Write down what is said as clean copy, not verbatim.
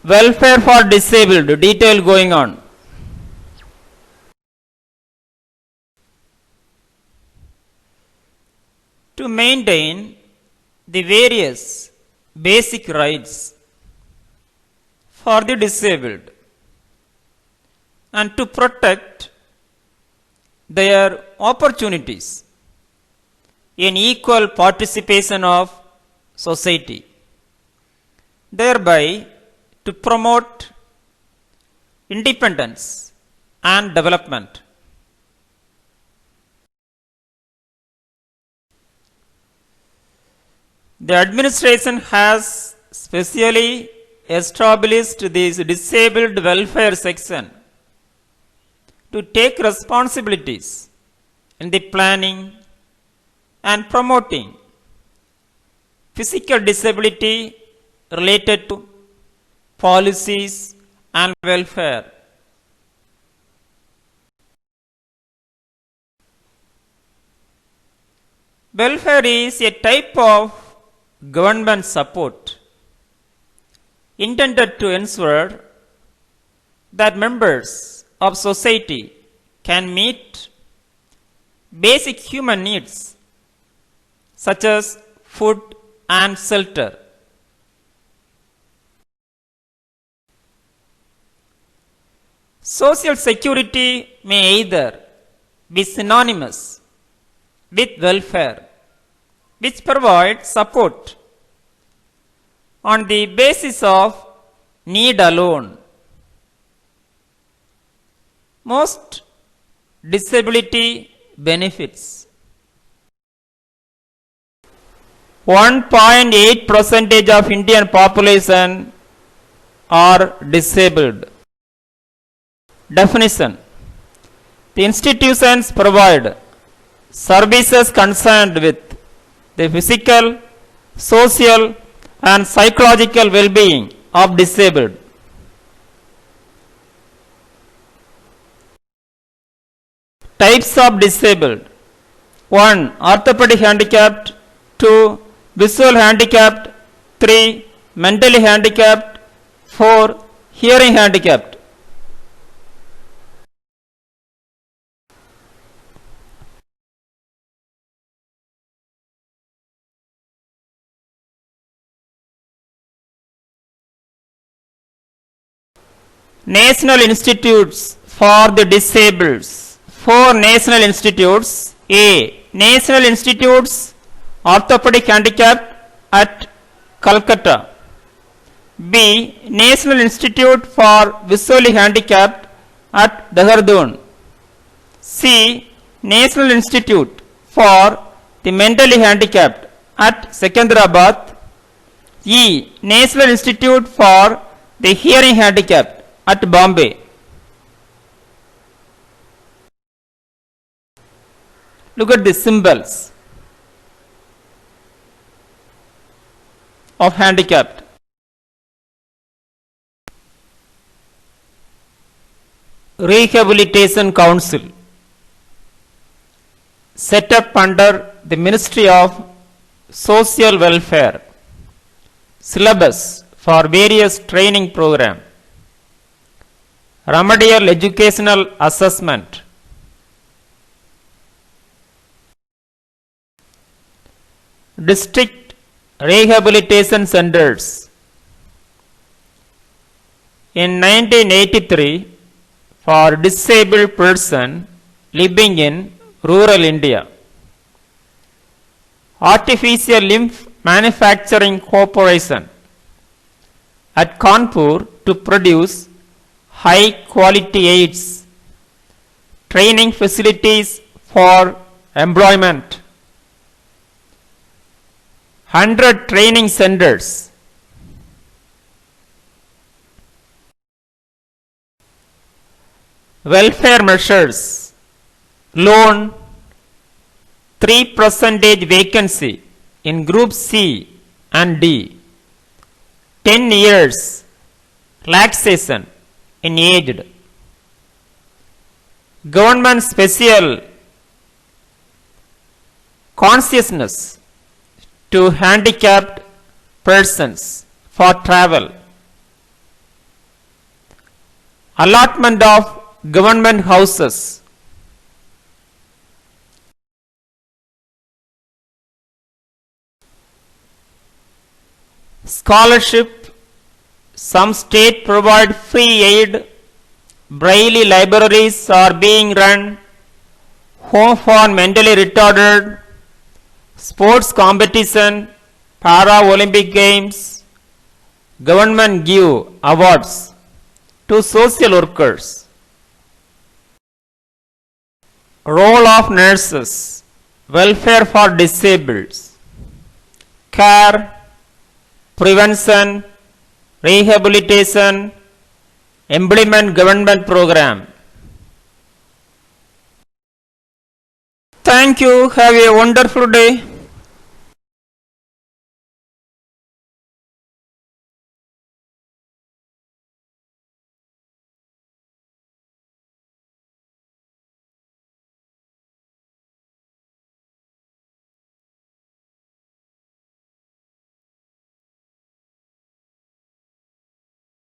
Welfare for disabled, detail going on. To maintain the various basic rights for the disabled and to protect their opportunities in equal participation of society, thereby to promote independence and development. The administration has specially established this disabled welfare section to take responsibilities in the planning and promoting physical disability related to policies and welfare. Welfare is a type of government support intended to ensure that members of society can meet basic human needs such as food and shelter. Social security may either be synonymous with welfare, which provides support on the basis of need alone. Most disability benefits 1.8% of Indian population are disabled. Definition: the institutions provide services concerned with the physical, social and psychological well-being of disabled. Types of disabled: 1. Orthopedic handicapped, 2. Visual handicapped, 3. Mentally handicapped, 4. Hearing handicapped. National Institutes for the Disabled. 4 national institutes. A. National Institutes Orthopedic Handicap at Calcutta. B. National Institute for Visually Handicapped at Dehradun. C. National Institute for the Mentally Handicapped at Secunderabad. E. National Institute for the Hearing Handicapped at Bombay. Look at the symbols of handicapped. Rehabilitation Council, set up under the Ministry of Social Welfare. Syllabus for various training program. Remedial educational assessment. District rehabilitation centers. In 1983, for disabled person living in rural India. Artificial Limb Manufacturing Corporation at Kanpur to produce high quality aids. Training facilities for employment. 100 training centers. Welfare measures. Loan 3% vacancy in group C and D. 10 years relaxation in aged. Government special consciousness to handicapped persons for travel. allotment of government houses, scholarship, some state provide free aid, Braille libraries are being run, home for mentally retarded, sports competition, para-Olympic games, government give awards to social workers. Role of nurses, welfare for disabled, care, prevention, rehabilitation, implement government program. Thank you. Have a wonderful day.